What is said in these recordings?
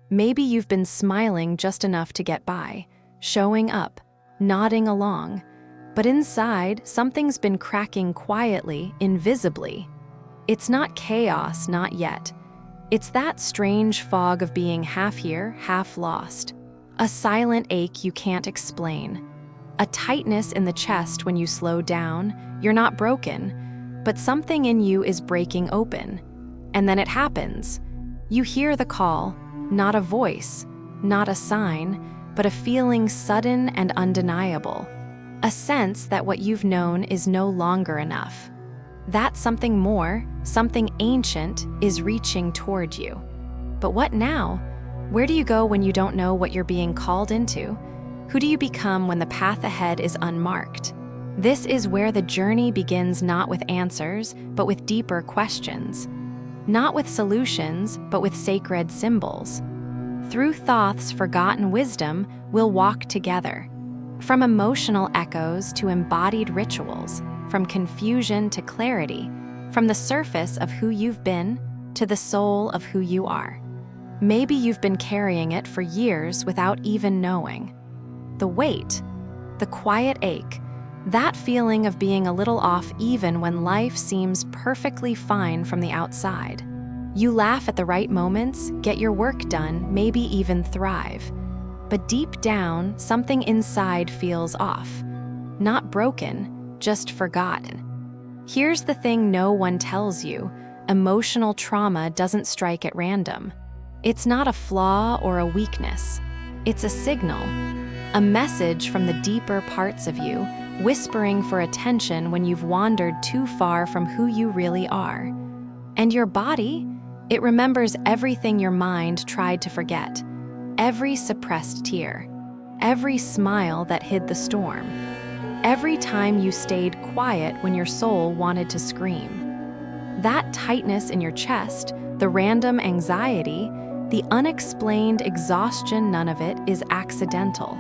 Maybe you've been smiling just enough to get by, showing up, nodding along, but inside, something's been cracking quietly, invisibly. It's not chaos, not yet. It's that strange fog of being half here, half lost. A silent ache you can't explain. A tightness in the chest when you slow down. You're not broken, but something in you is breaking open. And then it happens. You hear the call, not a voice, not a sign, but a feeling sudden and undeniable. A sense that what you've known is no longer enough. That something more, something ancient, is reaching toward you. But what now? Where do you go when you don't know what you're being called into? Who do you become when the path ahead is unmarked? This is where the journey begins, not with answers, but with deeper questions. Not with solutions, but with sacred symbols. Through Thoth's forgotten wisdom, we'll walk together. From emotional echoes to embodied rituals, from confusion to clarity, from the surface of who you've been to the soul of who you are. Maybe you've been carrying it for years without even knowing. The weight, the quiet ache, that feeling of being a little off even when life seems perfectly fine from the outside. You laugh at the right moments, get your work done, maybe even thrive. But deep down, something inside feels off. Not broken, just forgotten. Here's the thing no one tells you: emotional trauma doesn't strike at random. It's not a flaw or a weakness. It's a signal, a message from the deeper parts of you, whispering for attention when you've wandered too far from who you really are. And your body? It remembers everything your mind tried to forget. Every suppressed tear, every smile that hid the storm, every time you stayed quiet when your soul wanted to scream. That tightness in your chest, the random anxiety, the unexplained exhaustion, none of it is accidental.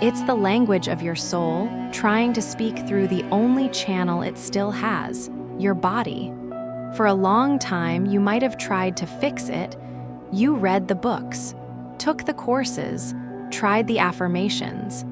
It's the language of your soul trying to speak through the only channel it still has, your body. For a long time, you might have tried to fix it. You read the books, took the courses, tried the affirmations.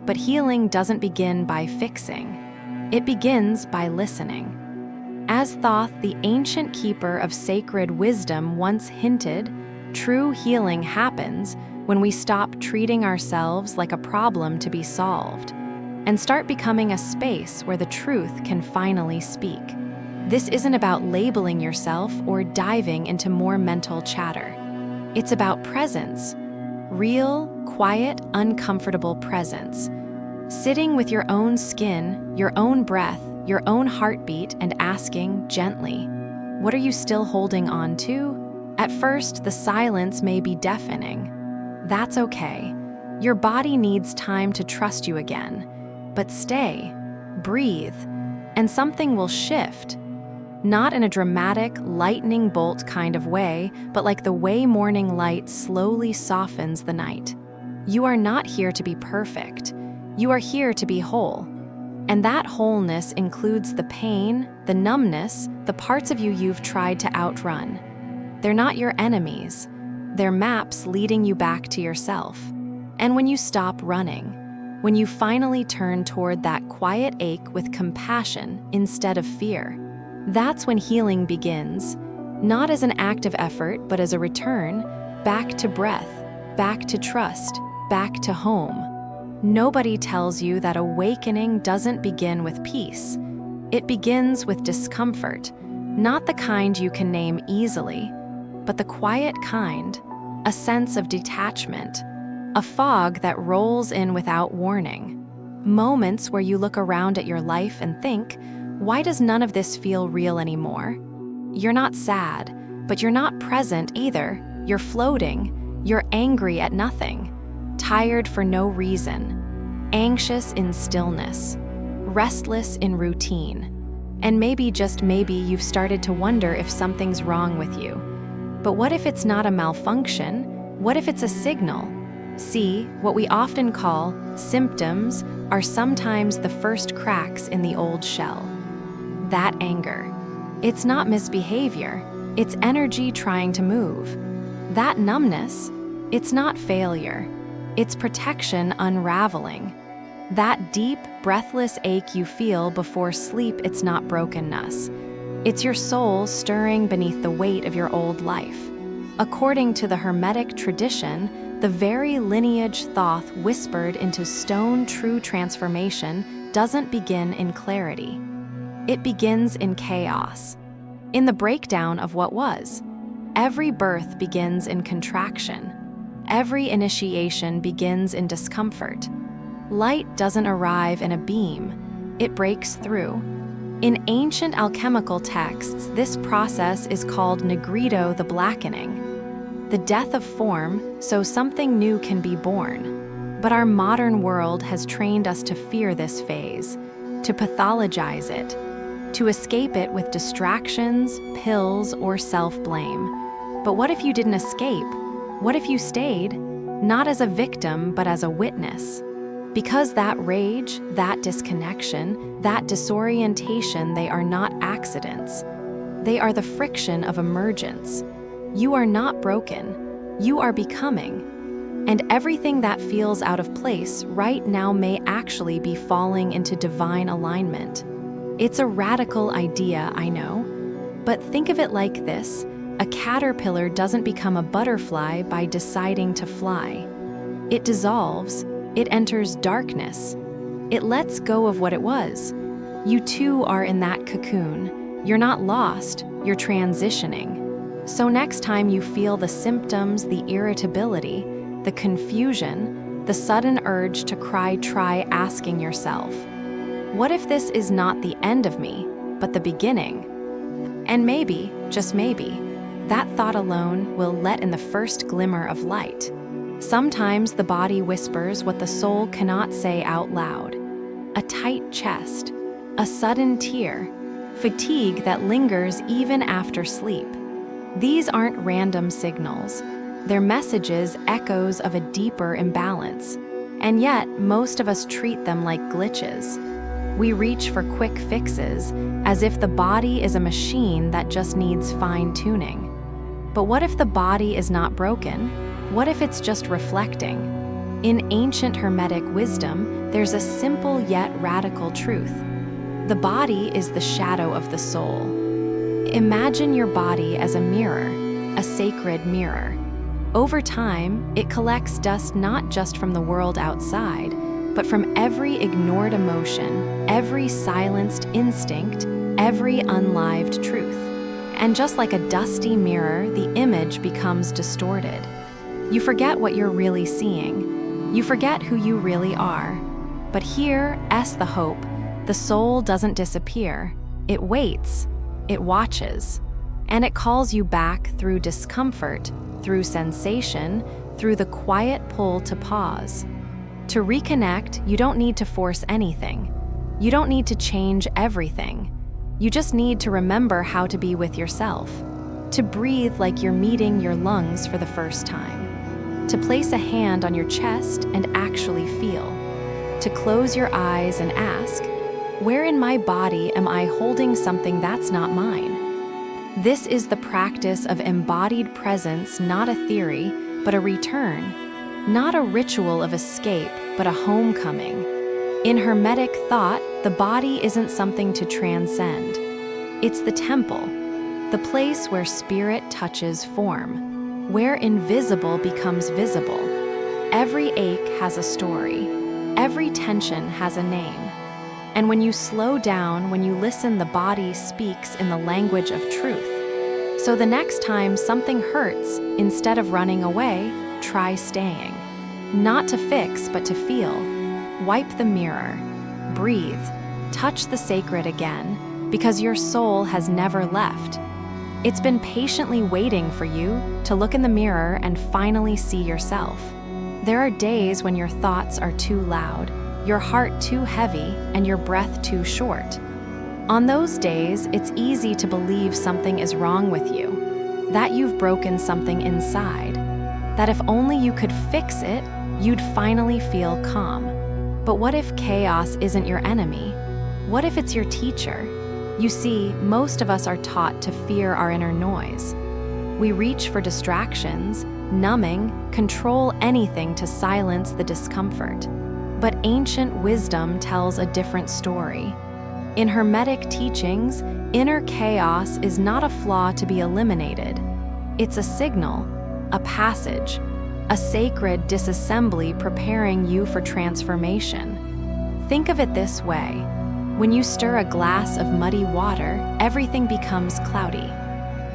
But healing doesn't begin by fixing. It begins by listening. As Thoth, the ancient keeper of sacred wisdom, once hinted, true healing happens when we stop treating ourselves like a problem to be solved and start becoming a space where the truth can finally speak. This isn't about labeling yourself or diving into more mental chatter. It's about presence. Real, quiet, uncomfortable presence. Sitting with your own skin, your own breath, your own heartbeat, and asking gently, what are you still holding on to? At first, the silence may be deafening. That's okay. Your body needs time to trust you again. But stay, breathe, and something will shift. Not in a dramatic, lightning bolt kind of way, but like the way morning light slowly softens the night. You are not here to be perfect. You are here to be whole. And that wholeness includes the pain, the numbness, the parts of you you've tried to outrun. They're not your enemies. They're maps leading you back to yourself. And when you stop running, when you finally turn toward that quiet ache with compassion instead of fear, that's when healing begins, not as an act of effort, but as a return back to breath, back to trust, back to home. Nobody tells you that awakening doesn't begin with peace. It begins with discomfort, not the kind you can name easily, but the quiet kind, a sense of detachment, a fog that rolls in without warning. Moments where you look around at your life and think, why does none of this feel real anymore? You're not sad, but you're not present either. You're floating. You're angry at nothing. Tired for no reason. Anxious in stillness. Restless in routine. And maybe, just maybe, you've started to wonder if something's wrong with you. But what if it's not a malfunction? What if it's a signal? See, what we often call symptoms are sometimes the first cracks in the old shell. That anger. It's not misbehavior. It's energy trying to move. That numbness. It's not failure. It's protection unraveling. That deep, breathless ache you feel before sleep, it's not brokenness. It's your soul stirring beneath the weight of your old life. According to the Hermetic tradition, the very lineage Thoth whispered into stone, true transformation doesn't begin in clarity. It begins in chaos, in the breakdown of what was. Every birth begins in contraction. Every initiation begins in discomfort. Light doesn't arrive in a beam, it breaks through. In ancient alchemical texts, this process is called nigredo, the blackening, the death of form, so something new can be born. But our modern world has trained us to fear this phase, to pathologize it, to escape it with distractions, pills, or self-blame. But what if you didn't escape? What if you stayed, not as a victim, but as a witness? Because that rage, that disconnection, that disorientation, they are not accidents. They are the friction of emergence. You are not broken. You are becoming. And everything that feels out of place right now may actually be falling into divine alignment. It's a radical idea, I know. But think of it like this. A caterpillar doesn't become a butterfly by deciding to fly. It dissolves. It enters darkness. It lets go of what it was. You too are in that cocoon. You're not lost, you're transitioning. So next time you feel the symptoms, the irritability, the confusion, the sudden urge to cry, try asking yourself, what if this is not the end of me, but the beginning? And maybe, just maybe, that thought alone will let in the first glimmer of light. Sometimes the body whispers what the soul cannot say out loud. A tight chest, a sudden tear, fatigue that lingers even after sleep. These aren't random signals. They're messages, echoes of a deeper imbalance. And yet, most of us treat them like glitches. We reach for quick fixes, as if the body is a machine that just needs fine-tuning. But what if the body is not broken? What if it's just reflecting? In ancient Hermetic wisdom, there's a simple yet radical truth. The body is the shadow of the soul. Imagine your body as a mirror, a sacred mirror. Over time, it collects dust not just from the world outside, but from every ignored emotion, every silenced instinct, every unlived truth. And just like a dusty mirror, the image becomes distorted. You forget what you're really seeing. You forget who you really are. But here, the hope, the soul doesn't disappear. It waits, it watches, and it calls you back through discomfort, through sensation, through the quiet pull to pause. To reconnect, you don't need to force anything. You don't need to change everything. You just need to remember how to be with yourself, to breathe like you're meeting your lungs for the first time, to place a hand on your chest and actually feel, to close your eyes and ask, where in my body am I holding something that's not mine? This is the practice of embodied presence, not a theory, but a return, not a ritual of escape, but a homecoming. In Hermetic thought, the body isn't something to transcend. It's the temple, the place where spirit touches form, where invisible becomes visible. Every ache has a story. Every tension has a name. And when you slow down, when you listen, the body speaks in the language of truth. So the next time something hurts, instead of running away, try staying. Not to fix, but to feel. Wipe the mirror. Breathe. Touch the sacred again, because your soul has never left. It's been patiently waiting for you to look in the mirror and finally see yourself. There are days when your thoughts are too loud, your heart too heavy, and your breath too short. On those days, it's easy to believe something is wrong with you, that you've broken something inside, that if only you could fix it, you'd finally feel calm. But what if chaos isn't your enemy? What if it's your teacher? You see, most of us are taught to fear our inner noise. We reach for distractions, numbing, control anything to silence the discomfort. But ancient wisdom tells a different story. In Hermetic teachings, inner chaos is not a flaw to be eliminated. It's a signal, a passage, a sacred disassembly preparing you for transformation. Think of it this way. When you stir a glass of muddy water, everything becomes cloudy.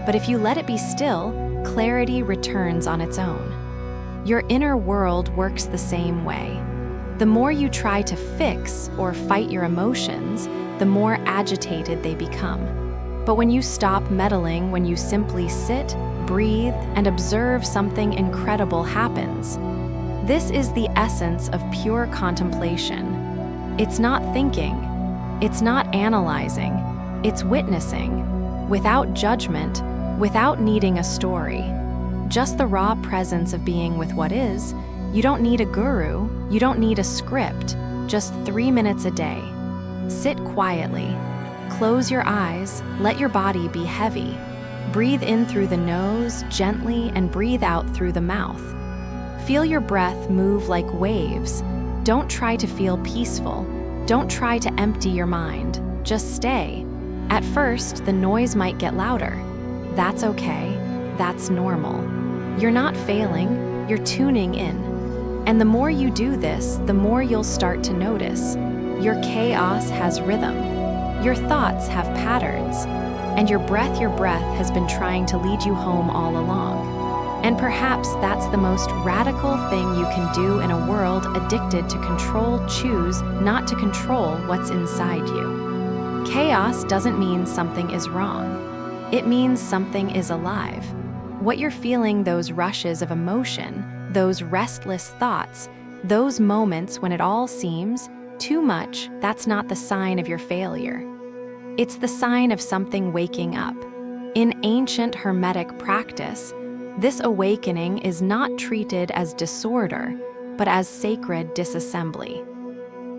But if you let it be still, clarity returns on its own. Your inner world works the same way. The more you try to fix or fight your emotions, the more agitated they become. But when you stop meddling, when you simply sit, breathe, and observe, something incredible happens. This is the essence of pure contemplation. It's not thinking, it's not analyzing, it's witnessing, without judgment, without needing a story. Just the raw presence of being with what is. You don't need a guru, you don't need a script, just 3 minutes a day. Sit quietly, close your eyes, let your body be heavy. Breathe in through the nose gently and breathe out through the mouth. Feel your breath move like waves. Don't try to feel peaceful. Don't try to empty your mind. Just stay. At first, the noise might get louder. That's okay. That's normal. You're not failing. You're tuning in. And the more you do this, the more you'll start to notice. Your chaos has rhythm. Your thoughts have patterns. And your breath has been trying to lead you home all along. And perhaps that's the most radical thing you can do in a world addicted to control. Choose not to control what's inside you. Chaos doesn't mean something is wrong. It means something is alive. What you're feeling, those rushes of emotion, those restless thoughts, those moments when it all seems too much, that's not the sign of your failure. It's the sign of something waking up. In ancient Hermetic practice, this awakening is not treated as disorder, but as sacred disassembly.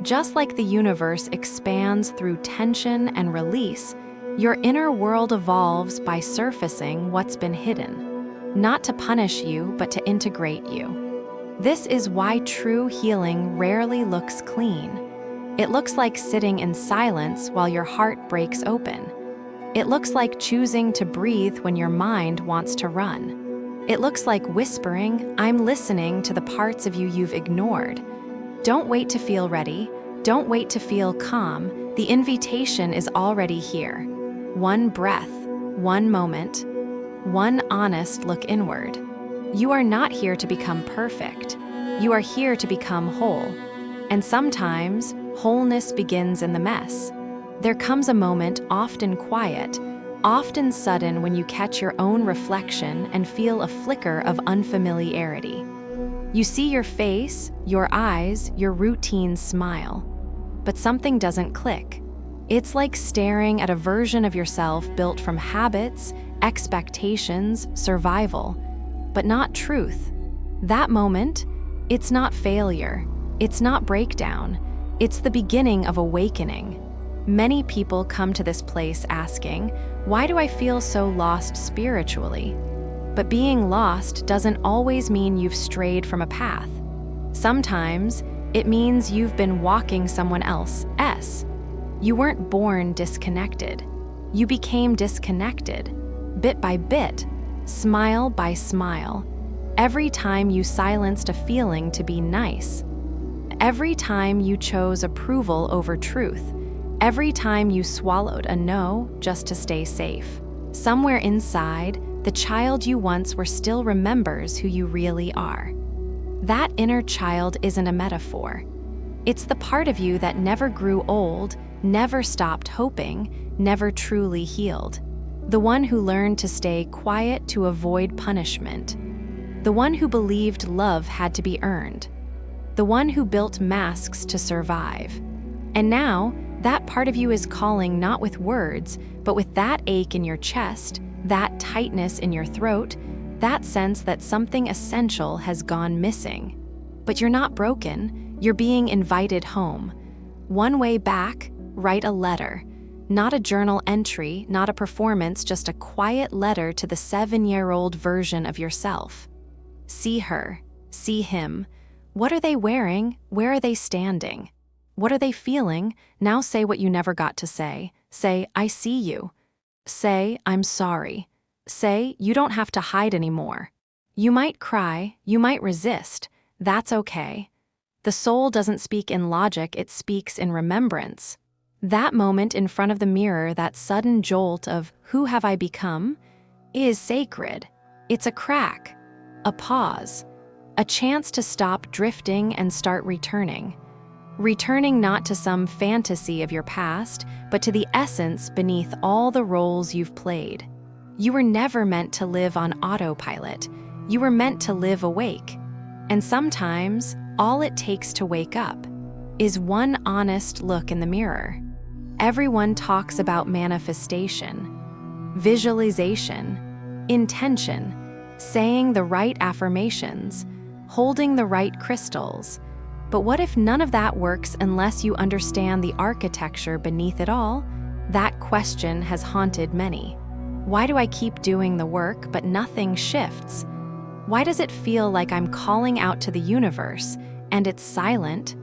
Just like the universe expands through tension and release, your inner world evolves by surfacing what's been hidden. Not to punish you, but to integrate you. This is why true healing rarely looks clean. It looks like sitting in silence while your heart breaks open. It looks like choosing to breathe when your mind wants to run. It looks like whispering, "I'm listening," to the parts of you you've ignored. Don't wait to feel ready. Don't wait to feel calm. The invitation is already here. One breath, one moment, one honest look inward. You are not here to become perfect. You are here to become whole. And sometimes, wholeness begins in the mess. There comes a moment, often quiet, often sudden, when you catch your own reflection and feel a flicker of unfamiliarity. You see your face, your eyes, your routine smile. But something doesn't click. It's like staring at a version of yourself built from habits, expectations, survival, but not truth. That moment, it's not failure. It's not breakdown. It's the beginning of awakening. Many people come to this place asking, "Why do I feel so lost spiritually?" But being lost doesn't always mean you've strayed from a path. Sometimes it means you've been walking someone else's. You weren't born disconnected. You became disconnected, bit by bit, smile by smile. Every time you silenced a feeling to be nice. Every time you chose approval over truth. Every time you swallowed a no just to stay safe. Somewhere inside, the child you once were still remembers who you really are. That inner child isn't a metaphor. It's the part of you that never grew old, never stopped hoping, never truly healed. The one who learned to stay quiet to avoid punishment. The one who believed love had to be earned. The one who built masks to survive. And now, that part of you is calling, not with words, but with that ache in your chest, that tightness in your throat, that sense that something essential has gone missing. But you're not broken, you're being invited home. One way back, write a letter. Not a journal entry, not a performance, just a quiet letter to the 7-year-old version of yourself. See her. See him. What are they wearing? Where are they standing? What are they feeling? Now say what you never got to say. Say, I see you. Say, I'm sorry. Say, you don't have to hide anymore. You might cry, you might resist. That's okay. The soul doesn't speak in logic, it speaks in remembrance. That moment in front of the mirror, that sudden jolt of, who have I become, is sacred. It's a crack, a pause, a chance to stop drifting and start returning. Returning not to some fantasy of your past, but to the essence beneath all the roles you've played. You were never meant to live on autopilot. You were meant to live awake. And sometimes, all it takes to wake up is one honest look in the mirror. Everyone talks about manifestation, visualization, intention, saying the right affirmations, holding the right crystals. But what if none of that works unless you understand the architecture beneath it all? That question has haunted many. Why do I keep doing the work but nothing shifts? Why does it feel like I'm calling out to the universe and it's silent?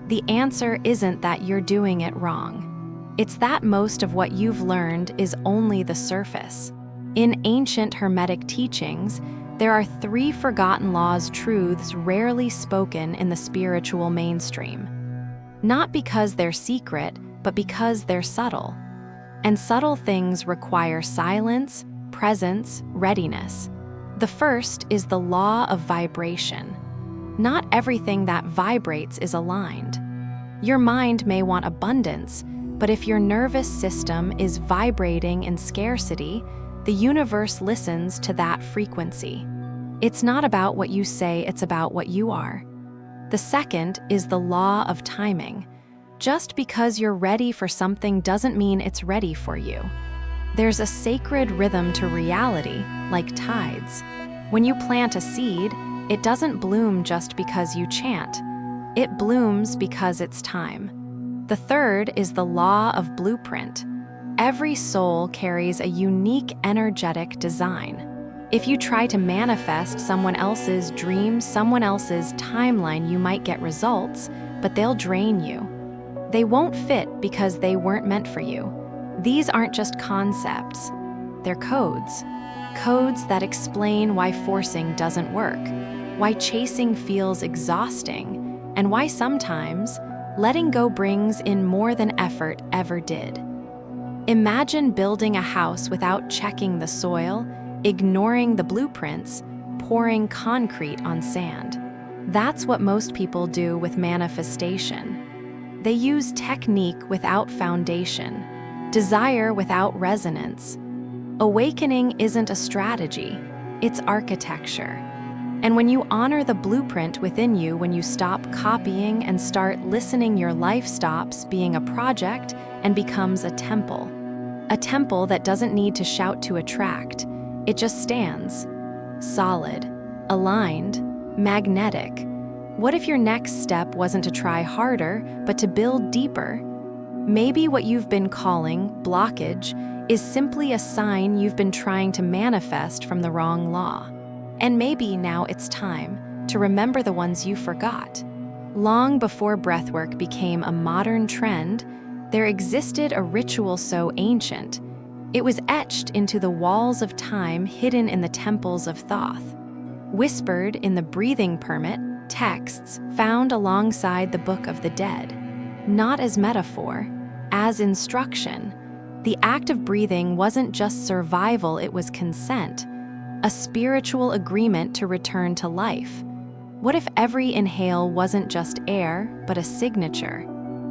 The answer isn't that you're doing it wrong. It's that most of what you've learned is only the surface. In ancient Hermetic teachings, there are 3 forgotten laws, truths rarely spoken in the spiritual mainstream. Not because they're secret, but because they're subtle. And subtle things require silence, presence, readiness. The first is the law of vibration. Not everything that vibrates is aligned. Your mind may want abundance, but if your nervous system is vibrating in scarcity, the universe listens to that frequency. It's not about what you say, it's about what you are. The second is the law of timing. Just because you're ready for something doesn't mean it's ready for you. There's a sacred rhythm to reality, like tides. When you plant a seed, it doesn't bloom just because you chant. It blooms because it's time. The third is the law of blueprint. Every soul carries a unique energetic design. If you try to manifest someone else's dream, someone else's timeline, you might get results, but they'll drain you. They won't fit because they weren't meant for you. These aren't just concepts. They're codes. Codes that explain why forcing doesn't work, why chasing feels exhausting, and why sometimes letting go brings in more than effort ever did. Imagine building a house without checking the soil, ignoring the blueprints, pouring concrete on sand. That's what most people do with manifestation. They use technique without foundation, desire without resonance. Awakening isn't a strategy, it's architecture. And when you honor the blueprint within you, when you stop copying and start listening, your life stops being a project and becomes a temple. A temple that doesn't need to shout to attract. It just stands, solid, aligned, magnetic. What if your next step wasn't to try harder, but to build deeper? Maybe what you've been calling blockage is simply a sign you've been trying to manifest from the wrong law. And maybe now it's time to remember the ones you forgot. Long before breathwork became a modern trend, there existed a ritual so ancient, it was etched into the walls of time, hidden in the temples of Thoth. Whispered in the breathing permit, texts found alongside the Book of the Dead. Not as metaphor, as instruction. The act of breathing wasn't just survival, it was consent. A spiritual agreement to return to life. What if every inhale wasn't just air, but a signature?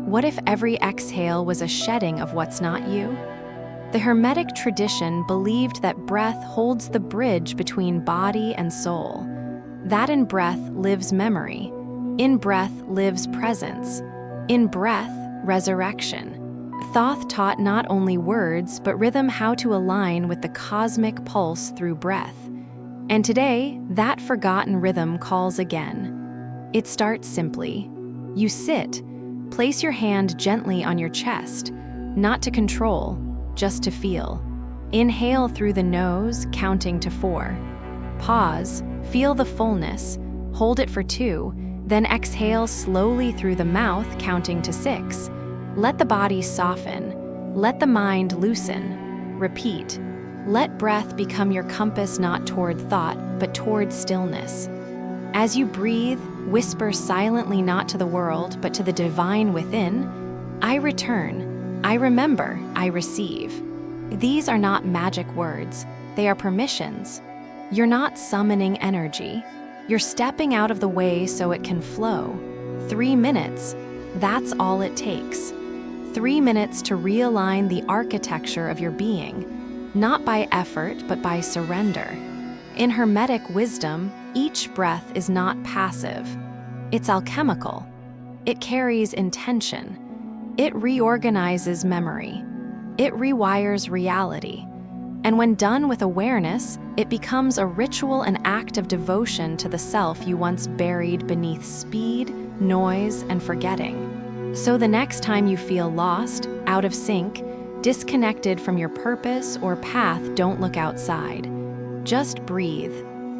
What if every exhale was a shedding of what's not you? The Hermetic tradition believed that breath holds the bridge between body and soul. That in breath lives memory. In breath lives presence. In breath, resurrection. Thoth taught not only words, but rhythm, how to align with the cosmic pulse through breath. And today, that forgotten rhythm calls again. It starts simply. You sit. Place your hand gently on your chest, not to control, just to feel. Inhale through the nose, counting to 4. Pause, Feel the fullness. Hold it for 2, then exhale slowly through the mouth, counting to 6. Let the body soften. Let the mind loosen. Repeat. Let breath become your compass, not toward thought, but toward stillness. As you breathe, whisper silently, not to the world, but to the divine within, I return, I remember, I receive. These are not magic words, they are permissions. You're not summoning energy, you're stepping out of the way so it can flow. 3 minutes, that's all it takes. 3 minutes to realign the architecture of your being, not by effort, but by surrender. In Hermetic wisdom, each breath is not passive. It's alchemical. It carries intention. It reorganizes memory. It rewires reality. And when done with awareness, it becomes a ritual, an act of devotion to the self you once buried beneath speed, noise, and forgetting. So the next time you feel lost, out of sync, disconnected from your purpose or path, don't look outside. Just breathe,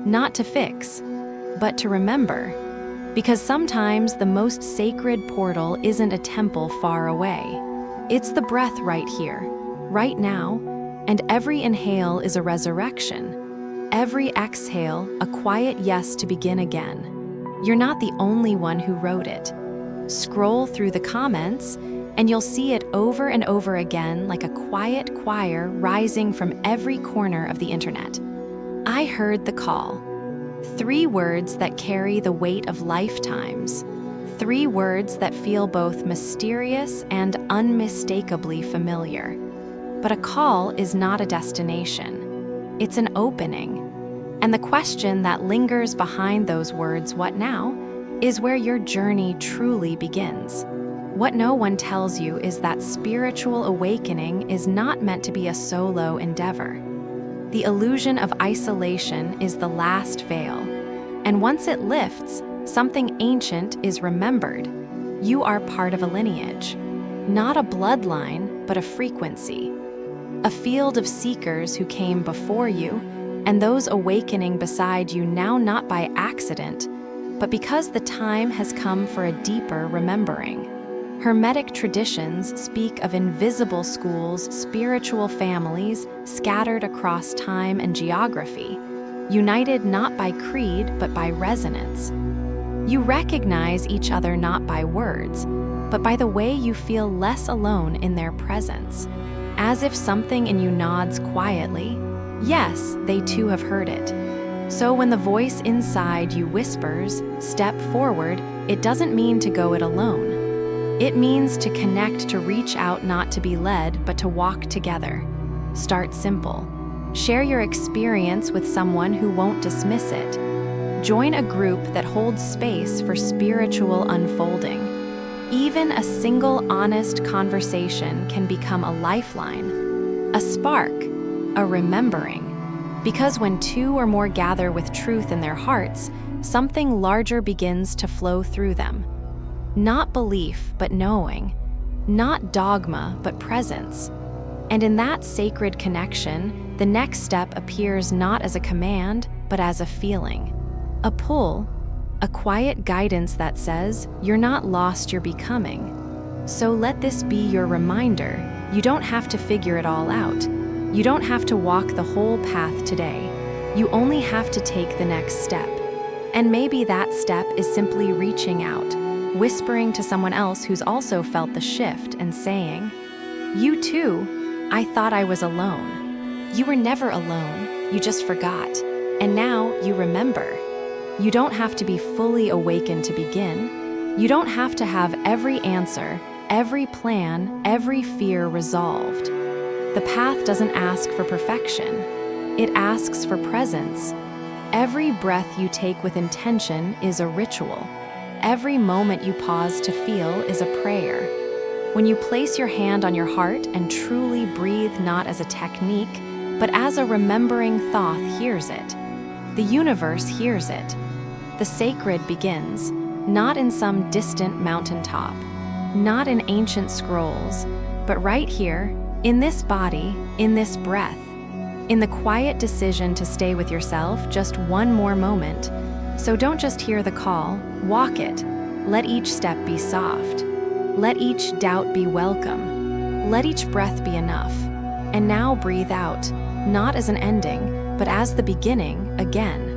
not to fix, but to remember. Because sometimes the most sacred portal isn't a temple far away. It's the breath right here, right now, and every inhale is a resurrection. Every exhale, a quiet yes to begin again. You're not the only one who wrote it. Scroll through the comments, and you'll see it over and over again like a quiet choir rising from every corner of the internet. I heard the call. 3 words that carry the weight of lifetimes. 3 words that feel both mysterious and unmistakably familiar. But a call is not a destination. It's an opening. And the question that lingers behind those words, what now, is where your journey truly begins. What no one tells you is that spiritual awakening is not meant to be a solo endeavor. The illusion of isolation is the last veil. And once it lifts, something ancient is remembered. You are part of a lineage. Not a bloodline, but a frequency. A field of seekers who came before you, and those awakening beside you now, not by accident, but because the time has come for a deeper remembering. Hermetic traditions speak of invisible schools, spiritual families scattered across time and geography, united not by creed but by resonance. You recognize each other not by words, but by the way you feel less alone in their presence. As if something in you nods quietly, yes, they too have heard it. So when the voice inside you whispers, step forward, it doesn't mean to go it alone. It means to connect, to reach out, not to be led, but to walk together. Start simple. Share your experience with someone who won't dismiss it. Join a group that holds space for spiritual unfolding. Even a single honest conversation can become a lifeline, a spark, a remembering. Because when 2 or more gather with truth in their hearts, something larger begins to flow through them. Not belief, but knowing. Not dogma, but presence. And in that sacred connection, the next step appears not as a command, but as a feeling. A pull, a quiet guidance that says, you're not lost, you're becoming. So let this be your reminder. You don't have to figure it all out. You don't have to walk the whole path today. You only have to take the next step. And maybe that step is simply reaching out, whispering to someone else who's also felt the shift and saying, you too, I thought I was alone. You were never alone, you just forgot. And now you remember. You don't have to be fully awakened to begin. You don't have to have every answer, every plan, every fear resolved. The path doesn't ask for perfection. It asks for presence. Every breath you take with intention is a ritual. Every moment you pause to feel is a prayer. When you place your hand on your heart and truly breathe, not as a technique, but as a remembering, Thoth hears it. The universe hears it. The sacred begins, not in some distant mountaintop, not in ancient scrolls, but right here, in this body, in this breath. in the quiet decision to stay with yourself just one more moment. So don't just hear the call, walk it. Let each step be soft. Let each doubt be welcome. Let each breath be enough. And now breathe out, not as an ending, but as the beginning again.